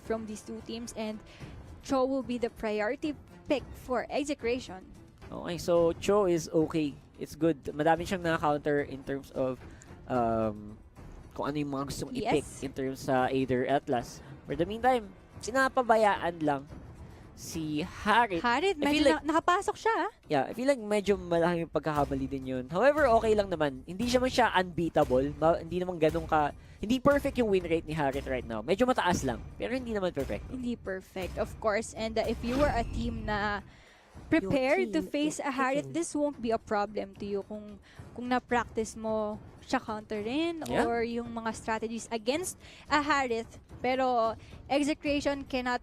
from these two teams, and Cho will be the priority pick for Execration. Okay, so Cho is okay. It's good. Madami siyang na-counter in terms of kung ano yung mga gustong i-pick in terms sa either Atlas. For the meantime, sinapabayaan lang si Harit. Harit, I feel medyo like, nakapasok siya. yeah, I feel like medyo malaking pagkakamali din yun. However, okay lang naman. Hindi siya unbeatable. Hindi naman ganun ka. Hindi perfect yung win rate ni Harit right now. Medyo mataas lang. Pero hindi naman perfect. Hindi perfect, of course. And if you were a team na prepared to face a Harit, this won't be a problem to you kung na-practice mo siya counterin or yung mga strategies against a Harit. Pero Execration cannot,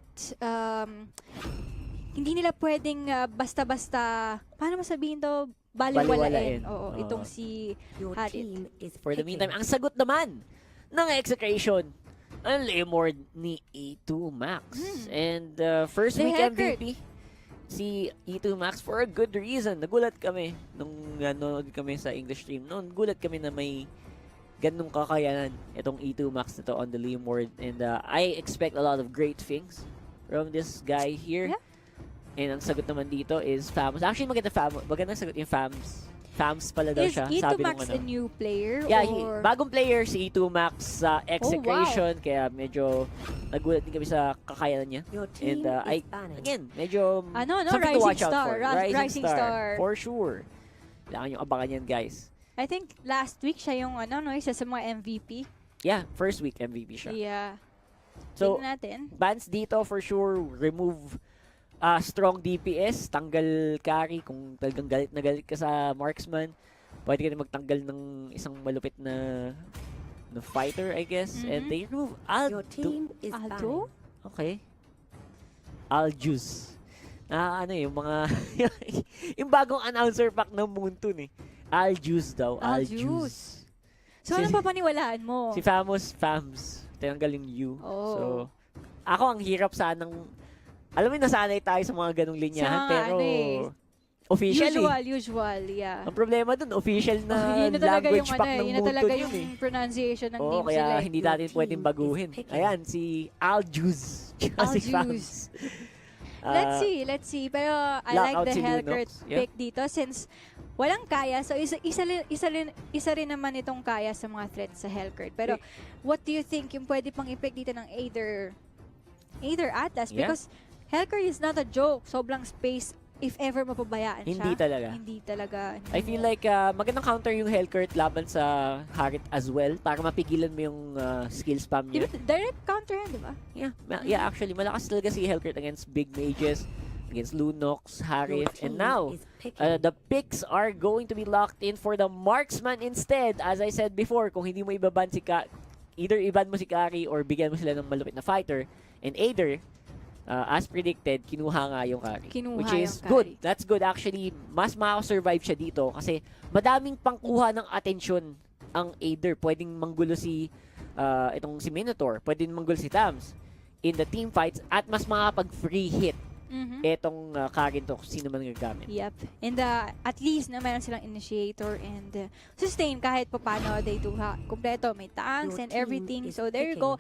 hindi nila pwedeng basta-basta, paano masabihin to, baliwalain. Oo, itong si Harit. For the meantime, ang sagot naman ng Execration, ang Lemord ni E2 Max. And first week MVP, si E2 Max for a good reason. Nagulat kami nung nanonood kami sa English stream. Nagulat kami na may ganung kakayanan itong E2 Max na to on the Lemord. And I expect a lot of great things from this guy here. Yeah. And ang sagot naman dito is Fams. Actually, magandang sagot yung Fams. Fams pala daw siya. Is E2 sabi Max nung a new player? Yeah, or? Bagong player si E2 Max sa Execration. Kaya medyo nagulat din kami sa kakayanan niya. And again, medyo something to watch out for. Rising Star. For sure. Kailangan yung abangan yan, guys. I think last week siya yung isa sa mga MVP. Yeah, first week MVP siya. Yeah. So, tingnan natin. bans dito for sure, remove strong DPS, tanggal carry kung talagang galit na galit ka sa marksman. Pwede ka na magtanggal ng isang malupit na fighter, I guess. And they remove Aldo. Aldo? Okay. Aljus. Yung mga yung bagong announcer pack ng Moontoon eh. Aljus daw. Aljus. So, anong papaniwalaan mo? Si Fams. Tinanggal yung U. Oh. So, ako ang hirap sanang alam mo, nasanay tayo sa mga ganong linyahan, pero officially. Usual, yeah. Ang problema dun, official na yun language pack ng yun na talaga Moontoon yung pronunciation ng Oo, team kaya sila. hindi natin pwedeng baguhin. Ayan, si Aljus. Si Fams. Let's see. Pero I like the Hellcurt pick dito since walang kaya. So, isa rin naman itong kaya sa mga threats sa Hellcurt. Pero, what do you think yung pwede pang i-pick dito ng either Atlas? Because Hellcurt is not a joke. Sobrang space if ever mapabayaan siya. Hindi talaga. I feel like magandang counter yung Hellcurt laban sa Harit as well para mapigilan mo yung skill spam niya. Direct counter yan, di ba? Yeah, actually, malakas talaga si Hellcurt against big mages, against Lunox, Harit, and now, the picks are going to be locked in for the marksman instead. As I said before, kung hindi mo ibaban either iban mo si Kari or bigyan mo sila ng malupit na fighter, and either as predicted, kinuha nga yung carry. Which is good. That's good actually. Mas makasurvive siya dito kasi madaming pangkuha ng atensyon ang Aider. Pwedeng manggulo si itong si Minotaur. Pwedeng manggulo si Tams in the team fights at mas makapag-free hit itong carry to sino man gagamit. Yep. And at least na meron silang initiator and sustain kahit paano they do kompleto. May tanks and everything. So there you go.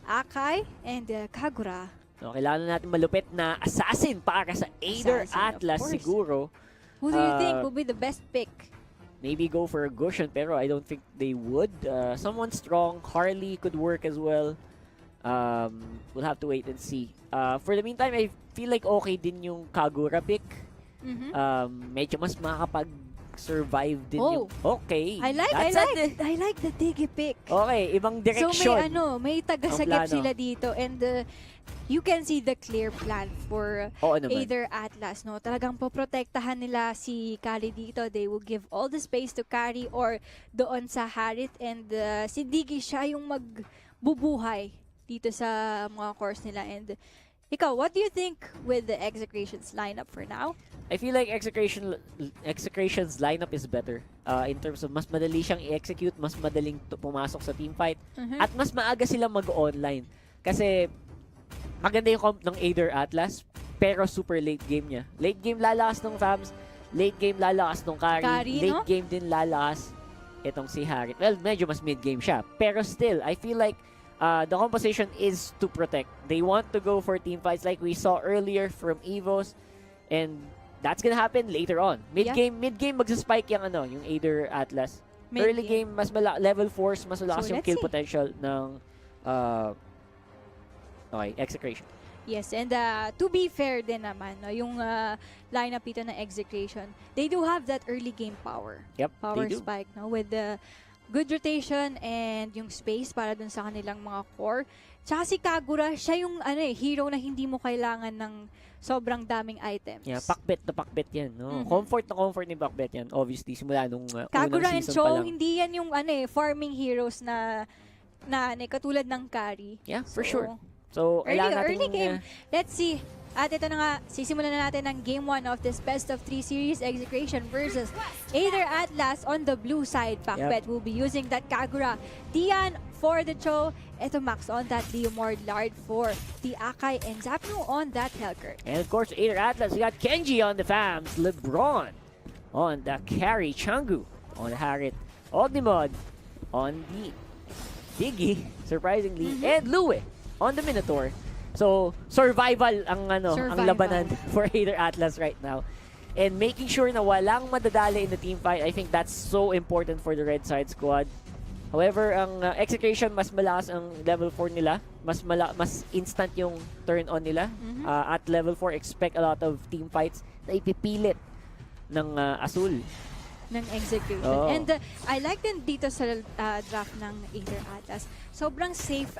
Akai and Kagura. So, kailangan natin malupit na assassin para sa Aider Atlas siguro. Who do you think will be the best pick? Maybe go for a Goshen, pero I don't think they would. Someone strong, Harley could work as well. We'll have to wait and see. For the meantime, I feel like okay din yung Kagura pick. Medyo mas makakapag-survive din yung... Okay. I like the Digi pick. Okay, ibang direction. So may taga-sagip sila dito and you can see the clear plan for either Atlas. No? Talagang poprotektahan nila si Kari dito. They will give all the space to Kari or doon sa Harit and si Digi siya yung magbubuhay dito sa mga course nila. And ikaw, what do you think with the Execration's lineup for now? I feel like Execration's lineup is better in terms of mas madali siyang i-execute, mas madaling pumasok sa teamfight, at mas maaga silang mag-online. Kasi maganda yung comp ng Aider Atlas, pero super late game niya. Late game lalakas ng Fams, late game lalakas ng Kari, late game din lalakas itong si Harit. Well, medyo mas mid game siya. Pero still, I feel like the composition is to protect. They want to go for team fights like we saw earlier from Evos, and that's gonna happen later on. Mid-game magsa-spike yung Aether Atlas. Early game, mas level 4, mas malakas yung kill potential ng EXECRATION. Yes, and to be fair din naman, no, yung lineup dito ng EXECRATION, they do have that early game power. Yep, power spike, no, with the good rotation and yung space para dun sa kanilang mga core. Tsaka si Kagura, siya yung hero na hindi mo kailangan ng sobrang daming items. Yeah, pakbet na pakbet yan. No? Comfort na comfort ni pakbet yan. Obviously, simula nung Kagura unang and season Cho, pa lang. hindi yan yung farming heroes na katulad ng carry. Yeah, for sure. So, early game. Let's see. At ito na nga, sisimulan na natin ang Game 1 of this Best of 3 series, EXECRATION versus Aether Atlas on the blue side. Pakbet will be using that Kagura. Tian for the Cho. Ito Max on that Leomord, Lard for the Akai, and Zapnu on that Helker. And of course, Aether Atlas, we got Kenji on the FAMs, LeBron on the carry, Changu on the Harit, Ognimod on the Diggy, surprisingly, and Lue on the Minotaur. So, survival ang labanan for Aether Atlas right now. And making sure na walang madadali in the team fight, I think that's so important for the red side squad. However, ang EXECRATION, mas malakas ang level 4 nila. Mas instant yung turn on nila. At level 4, expect a lot of team fights na ipipilit ng Azul. Ng EXECRATION. Oh. And I like din dito sa draft ng Aether Atlas. Sobrang safe,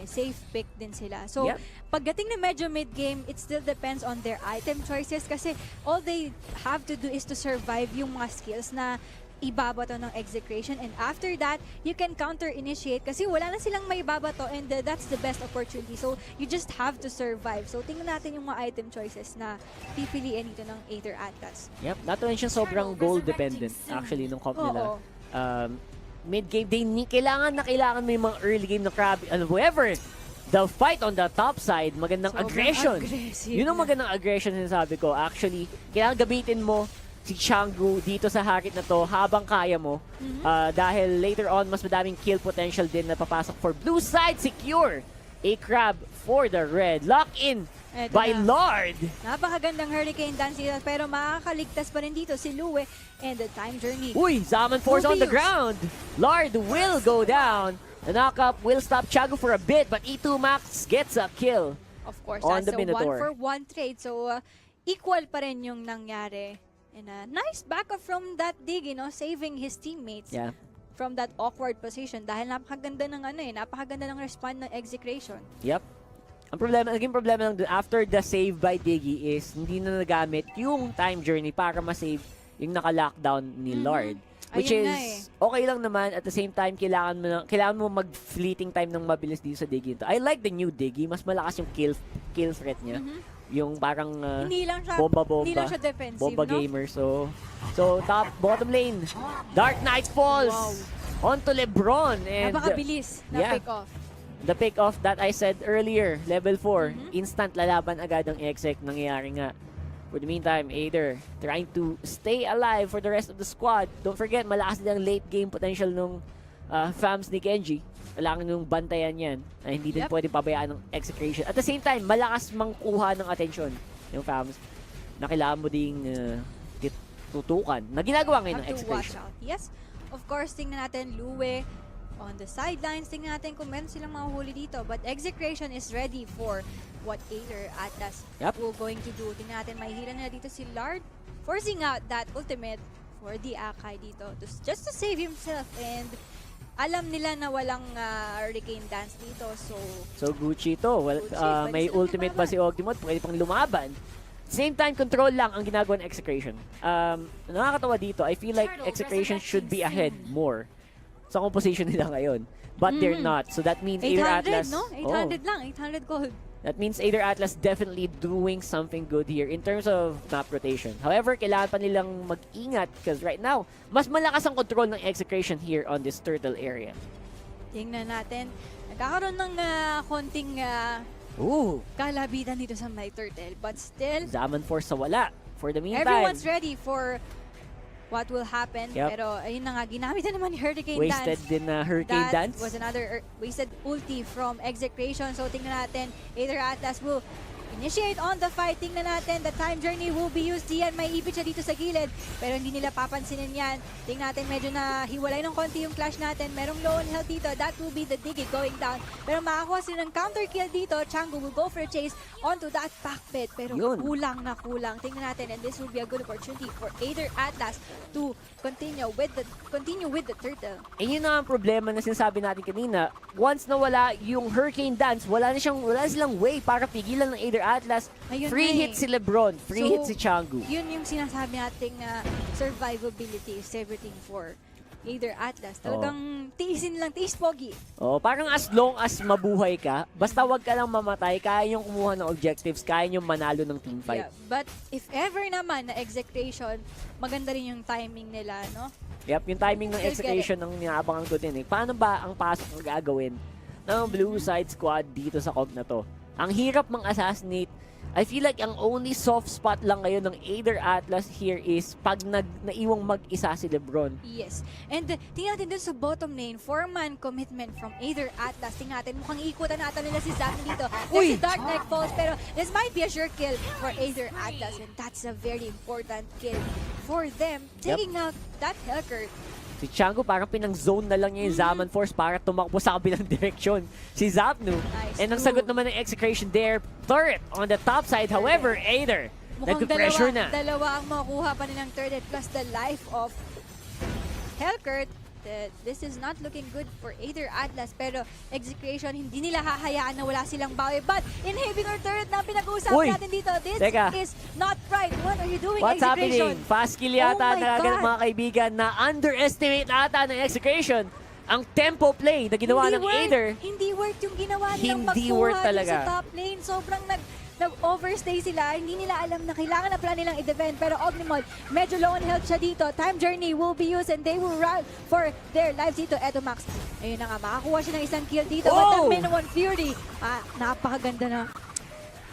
safe pick din sila. So, pagdating na medyo mid-game, it still depends on their item choices kasi all they have to do is to survive yung mga skills na ibabato ng EXECRATION, and after that, you can counter-initiate kasi wala na silang may ibabato, and that's the best opportunity. So, you just have to survive. So, tingnan natin yung mga item choices na pipiliin dito ng Aether Atlas. Yep, not to mention sobrang goal-dependent actually nung comp nila. Mid-game, kailangan mo yung mga early game na crab. However, the fight on the top side, magandang aggression. Yun ang magandang aggression sinasabi ko. Actually, kailangan gamitin mo si Changu dito sa harit na to habang kaya mo. Dahil later on, mas madaming kill potential din na papasok for blue side. Secure a crab for the red. Lock in by Lard. Napakagandang hurricane dance dito, pero makakaligtas pa rin dito si Lue and the time journey. Uy, Zaman Force on the ground. Lard will go down. The knockup will stop Changu for a bit, but E2 Max gets a kill. Of course, on that's the Minotaur. 1-for-1 trade. So, equal pa rin yung nangyari. And a nice backup from that dig, saving his teammates from that awkward position dahil napakaganda ng napakaganda ng respond ng EXECRATION. Yep. Ang naging problema lang after the save by Diggy is hindi na nagamit yung time journey para ma-save yung naka-lockdown ni Lord. Which is okay lang naman, at the same time kailangan mo mag-fleeting time ng mabilis dito sa Diggy. I like the new Diggy, mas malakas yung kill threat niya. Yung parang bomba-bomba. Hindi lang siya defensive, bomba gamer. So bottom lane. Dark Knight falls onto LeBron. And napakabilis na pick-off. The pick-off that I said earlier, level 4, instant lalaban agad ang EXEC. Nangyayari nga. For the meantime, Aether trying to stay alive for the rest of the squad. Don't forget, malakas din ang late game potential nung fams ni Kenji. Kailangan yung bantayan yan. Hindi din pwede pabayaan ng EXECRATION. At the same time, malakas mangkuha ng atensyon yung fams na kailangan mo ding tutukan na ginagawa ngayon ng EXECRATION. Yes, of course, tingnan natin Lue on the sidelines. Tingnan natin kung meron silang mahuhuli dito. But EXECRATION is ready for what Aether Atlas will going to do. Tingnan natin, may hila nila dito si Lard, forcing out that ultimate for the Akai dito just to save himself, and alam nila na walang hurricane dance dito, so Gucci to. Well, may ultimate pa si Ogdimod, pwede pang lumaban. Same time, control lang ang ginagawa ng EXECRATION. Nakakatawa dito, I feel like EXECRATION should be ahead more sa composition nila ngayon. But they're not. So that means Aether Atlas... 800 lang, 800 gold. That means Aether Atlas definitely doing something good here in terms of map rotation. However, kailangan pa nilang mag-ingat because right now, mas malakas ang control ng EXECRATION here on this turtle area. Tingnan natin. Nagkakaroon ng konting kalabitan dito sa my turtle. But still, Zaman Force sa wala. For the meantime, everyone's ready for what will happen. Yep. Pero ayun na nga, ginamit na naman ni Hurricane Wasted Dance. din na Hurricane That Dance. was another wasted ulti from EXECRATION. So tingnan natin, either Atlas will initiate on the fight. Tingnan natin, the time journey will be used. Diyan, may ipit siya dito sa gilid. Pero hindi nila papansinin yan. Tingnan natin, medyo na hiwalay ng konti yung clash natin. Merong low on health dito. That will be the Diggy going down. Pero makakuha sila ng counter kill dito. Chango will go for a chase onto that back pit. Pero Yun. kulang na kulang. Tingnan natin, and this will be a good opportunity for either Atlas to continue with the turtle. Eh yun na ang problema na sinasabi natin kanina. Once nawala yung Hurricane Dance, wala silang way para pigilan ng either Atlas. Ayun Free na hit eh. si Lebron, free So, hit si Changu. Yun yung sinasabi nating survivability is everything for either Atlas. Talagang tiisin lang, tiis pogi. Oh, parang as long as mabuhay ka, basta wag ka lang mamatay, kaya yung kumuha ng objectives, kaya yung manalo ng team fight. Yeah, but if ever naman na EXECRATION, maganda rin yung timing nila, no? Yep, yung timing ng Still execution ng inaabangan ko din eh. Paano ba ang pasok na gagawin ng Blue Side Squad dito sa comp na to? Ang hirap mang-assassinate. I feel like ang only soft spot lang ngayon ng either Atlas here is pag naiwang mag-isa si Lebron. Yes. And tingnan natin dun sa bottom lane, 4-man commitment from either Atlas. Tingnan natin, mukhang ikutan natin nila si Zap dito. There's si Dark Knight Falls, pero this might be a sure kill for either Atlas. And that's a very important kill for them. Taking out that Hellcurt. Si Chango parang pinang-zone na lang niya yung Zaman Force para tumakbo sa kabilang direksyon. Si Zapnu. Nice. And ang sagot naman ng execution there, turret on the top side. However, Aether, Mukhang nag-pressure na. dalawa ang makukuha pa nilang turret plus the life of Hellcurt. This is not looking good for either Atlas, pero EXECRATION hindi nila hahayaan na wala silang bawi. But inhibiting our turret na pinag-uusapan natin dito, this is not right. What are you doing, What's EXECRATIon? happening? Fast kill yata ng mga kaibigan na underestimate ata ng EXECRATION ang tempo play na ginawa ng Aether. Hindi worth yung ginawa nilang Hindi worth magkuha talaga. sa top lane. Sobrang nag-overstay sila. Hindi nila alam na kailangan na pala nilang i-defend. Pero Ognimod, medyo low on health siya dito. Time journey will be used and they will run for their lives dito. Eto Max, ayun na nga, makakuha siya ng isang kill dito. But the Minoan Fury, napakaganda na.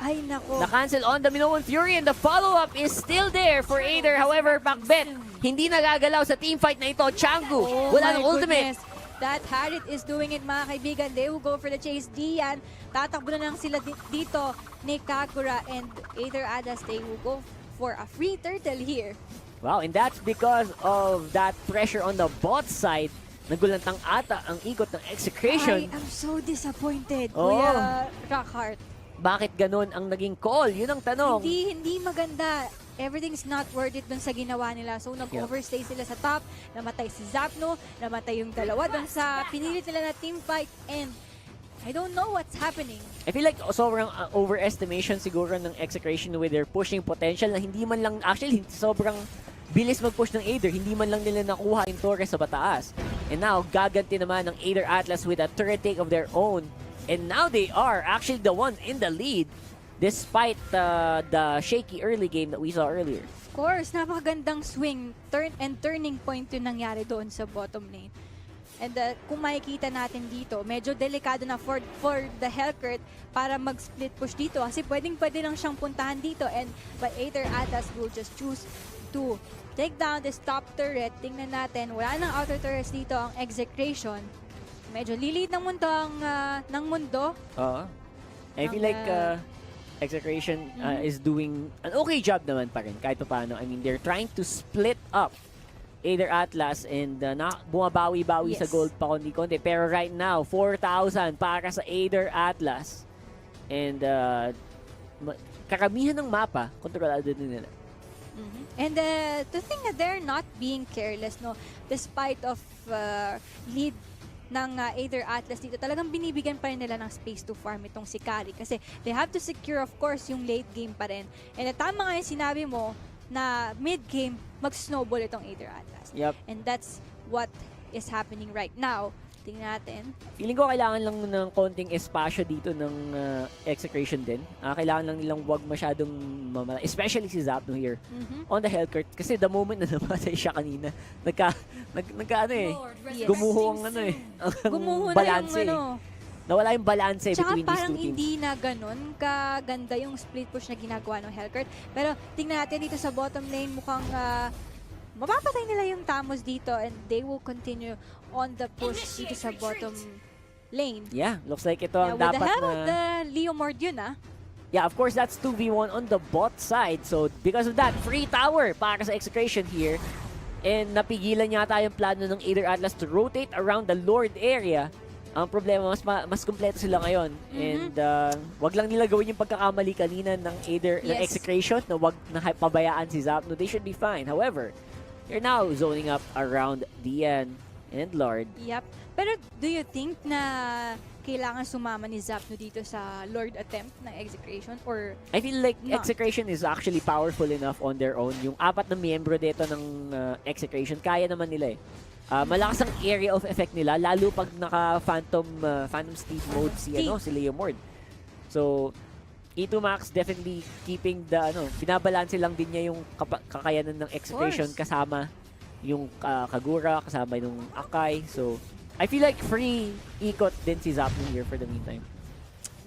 Ay, nako. Na-cancel on the Minoan Fury and the follow-up is still there for Aether. However, Macbeth, hindi nagagalaw sa teamfight na ito. Changu, wala ng ultimate. That Harit is doing it, mga kaibigan. They will go for the chase. Dian, tatakbo na lang sila dito ni Kagura and either Atlas, they will go for a free turtle here. Wow, and that's because of that pressure on the bot side. Nagulantang ata ang ikot ng EXECRATION. I am so disappointed, Oh. Kuya Rockheart. Bakit ganun ang naging call? Yun ang tanong. Hindi maganda. Everything's not worth it dun sa ginawa nila. So, nag-overstay sila sa top. Namatay si Zapno. Namatay yung dalawa dun sa pinilit nila na team fight. And I don't know what's happening. I feel like sobrang overestimation siguro ng EXECRATION with their pushing potential na hindi man lang, actually, sobrang bilis mag-push ng Aether. Hindi man lang nila nakuha yung Torres sa bataas. And now, gaganti naman ng Aether Atlas with a turret take of their own. And now they are actually the ones in the lead despite the shaky early game that we saw earlier. Of course, napakagandang swing, turning point yung nangyari doon sa bottom lane. And kung makikita natin dito, medyo delikado na for the Hellcurt para mag-split push dito kasi pwede lang siyang puntahan dito. And but Aether Atlas will just choose to take down this top turret. Tingnan natin, wala nang outer turrets dito ang EXECRATION. Medyo lilit ng mundo ng mundo. I feel like EXECRATION is doing an okay job naman pa rin kahit paano. I mean, they're trying to split up Aether Atlas and bumabawi-bawi sa gold pa konti-konti. Pero right now, 4,000 para sa Aether Atlas. And karamihan ng mapa, kontrolado din nila. And to think that they're not being careless, no, despite of lead ng Aether Atlas dito, talagang binibigyan pa rin nila ng space to farm itong si Kari kasi they have to secure, of course, yung late game pa rin. And tama nga yung sinabi mo na mid-game, mag-snowball itong Aether Atlas. Yep. And that's what is happening right now. Tingnan natin. Feeling ko kailangan lang ng konting espasyo dito ng EXECRATION din. Kailangan lang nilang wag masyadong mamala. Especially si Zapno here on the Hellcurt. Kasi the moment na namatay siya kanina, gumuho ang Gumuho balanse. na yung Nawala yung balance Tsaka between these parang two teams. hindi na ganun kaganda yung split push na ginagawa ng Hellcurt. Pero tingnan natin dito sa bottom lane, mukhang mapapatay nila yung Tamos dito and they will continue on the push dito sa bottom lane. Yeah, looks like ito ang With dapat the help na... of the Leomord yun, Yeah, of course, that's 2v1 on the bot side. So, because of that, free tower para sa Execration here. And napigilan yata yung plano ng Aether Atlas to rotate around the Lord area. Ang problema, mas kompleto sila ngayon. And wag lang nila gawin yung pagkakamali kanina ng ng Execration na wag na pabayaan si Zapno. They should be fine. However, they're now zoning up around Dian and Lord. Yep. Pero do you think na kailangan sumama ni Zapno dito sa Lord attempt ng Execration? Or I feel like not? Execration is actually powerful enough on their own. Yung 4 na miyembro dito ng Execration, kaya naman nila eh. Malakas ang area of effect nila, lalo pag naka-Phantom Steed mode si Leomord. So, E2 Max definitely keeping the, binabalanse lang din niya yung kakayanan ng Execration kasama yung Kagura, kasama yung Akai. So, I feel like free ikot din si Zapno here for the meantime.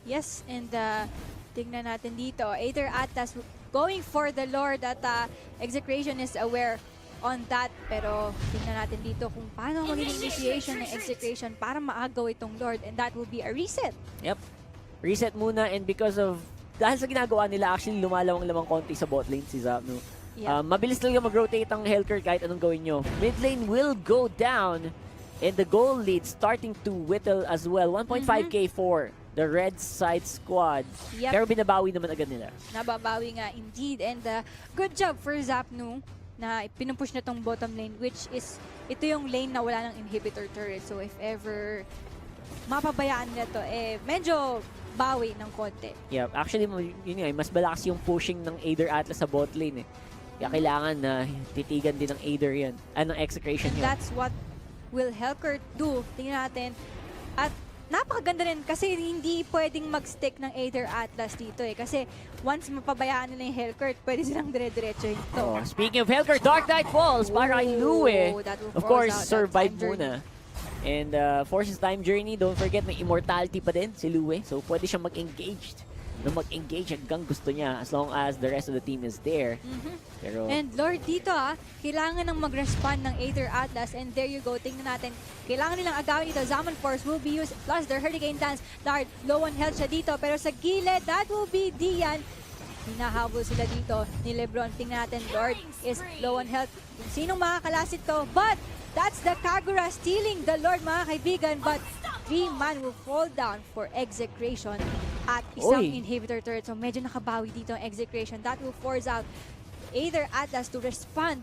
Yes, and tingnan natin dito. Aether Atlas going for the Lord at Execration is aware on that. Pero tingnan natin dito kung paano magiging initiation ng Execration para maagaw itong Lord, and that will be a reset. Yep. Reset muna, and dahil sa ginagawa nila, actually lumalawang-lamang konti sa bot lane si Zapno. Yeah. Mabilis talaga mag-rotate ang Hellcurt kahit anong gawin nyo. Mid lane will go down. And the goal lead starting to whittle as well. 1.5k for the red side squad. Yep. Pero binabawi naman agad nila. Nababawi nga indeed. And good job for Zapno na pinupush na tong bottom lane, which is, ito yung lane na wala ng inhibitor turret. So if ever mapabayaan nila to, medyo bawi ng konti. Yeah, actually, yun nga, mas malakas yung pushing ng Aether Atlas sa bot lane eh. Kaya kailangan na titigan din ng Aether yan. Ng Execration yun. That's what will Hellcurt do? Tingnan natin. At napakaganda rin kasi hindi pwedeng mag-stick ng Aether Atlas dito eh. Kasi once mapabayaan nila yung Hellcurt, pwede silang dire-diretso ito. Speaking of Hellcurt, Dark Knight Falls para kay Lue. Of course, survive muna. And Forces Time Journey, don't forget may immortality pa din si Lue. So pwede siyang mag-engage hanggang gusto niya as long as the rest of the team is there. Pero, and Lord dito kailangan ng mag-respond ng Aether Atlas, and there you go, tingnan natin. Kailangan nilang agawin dito. Zaman Force will be used plus their Hurricane Dance. Lord, low on health siya dito, pero sa gilid, that will be Dian. Hinahabol sila dito ni Lebron. Tingnan natin, Lord is low on health. Kung sinong makakalasit to, but that's the Kagura stealing the Lord, mga kaibigan, but 3-man will fall down for Execration at isang inhibitor turret. So medyo nakabawi dito ang Execration. That will force out Aether Atlas to respond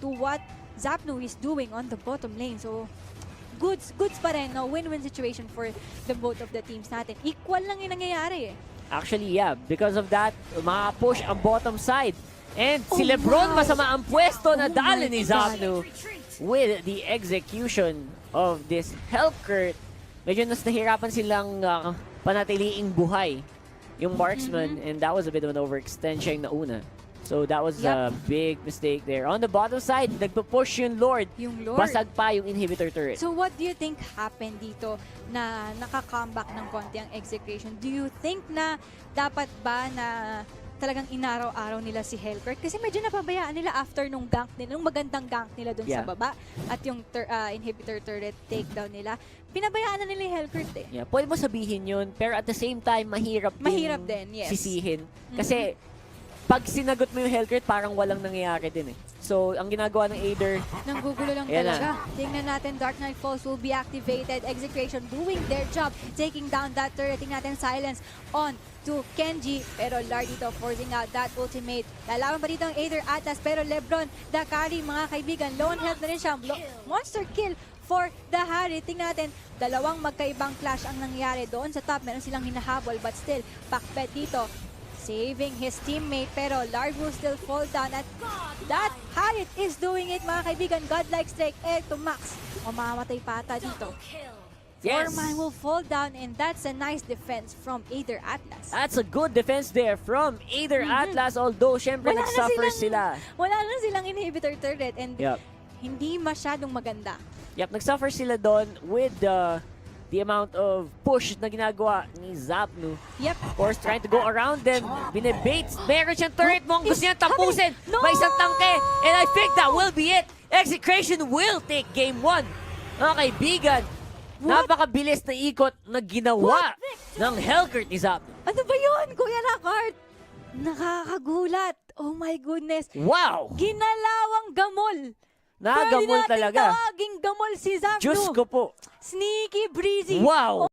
to what Zapno is doing on the bottom lane. So goods pa rin, no? Win-win situation for the both of the teams natin. Equal lang yung nangyayari eh. Actually, yeah. Because of that, makapush ang bottom side. And si Lebron, masama ang pwesto na dali ni Zapno with the execution of this Hellcurt. Medyo nahirapan silang panatiliing buhay yung marksman, and that was a bit of an overextension na una. So that was a big mistake there. On the bottom side, nagpo-push yung Lord. Basag pa yung inhibitor turret. So what do you think happened dito na naka-comeback ng konti ang Execration? Do you think na dapat ba na talagang inaraw-araw nila si Hellcurt? Kasi medyo napabayaan nila after nung gank nila, nung magandang gank nila dun sa baba at yung inhibitor turret takedown nila. Pinabayaan na nila yung Hellcurt eh. Yeah, pwede mo sabihin yun, pero at the same time, mahirap din yes. sisihin. Kasi pag sinagot mo yung Hellcurt, parang walang nangyayari din eh. So, ang ginagawa ng Aether, nanggugulo lang talaga. Tingnan natin, Dark Knight Falls will be activated. Execration doing their job, taking down that turret. Tingnan natin, silence on to Kenji. Pero Lard dito forcing out that ultimate. Lalaban pa dito ang Aether Atlas. Pero Lebron, the carry, mga kaibigan, low on health na rin siya. Monster kill for the Harry. Tingnan natin, dalawang magkaibang clash ang nangyari doon sa top. Meron silang hinahabol, but still, pakpet dito. Saving his teammate, pero Lard will still fall down at that Harriet is doing it, mga kaibigan. Godlike strike, to Max. O mamamatay pa ata dito. yes, 4-man will fall down, and that's a nice defense from Aether Atlas. That's a good defense there from Aether Atlas, although syempre nag-suffer sila. Wala na silang inhibitor turret, and hindi masyadong maganda. Yep, nag-suffer sila doon with the the amount of push na ginagawa ni Zapnu. Yep. Of course, trying to go around them. Binibaits. Meron siyang turret mo. Gusto niya tapusin. No! May isang tangke. And I think that will be it. Execration will take game 1. Mga kaibigan, napakabilis na ikot na ginawa ng Hellcurt ni Zapnu. Ano ba yun, Kuya Lockhart? Nakakagulat. Oh my goodness. Wow! Ginalawang gamol. Nagamol talaga. Pwede natin tawaging gamol si Zapnu. Diyos ko po. Sneaky breezy. Wow!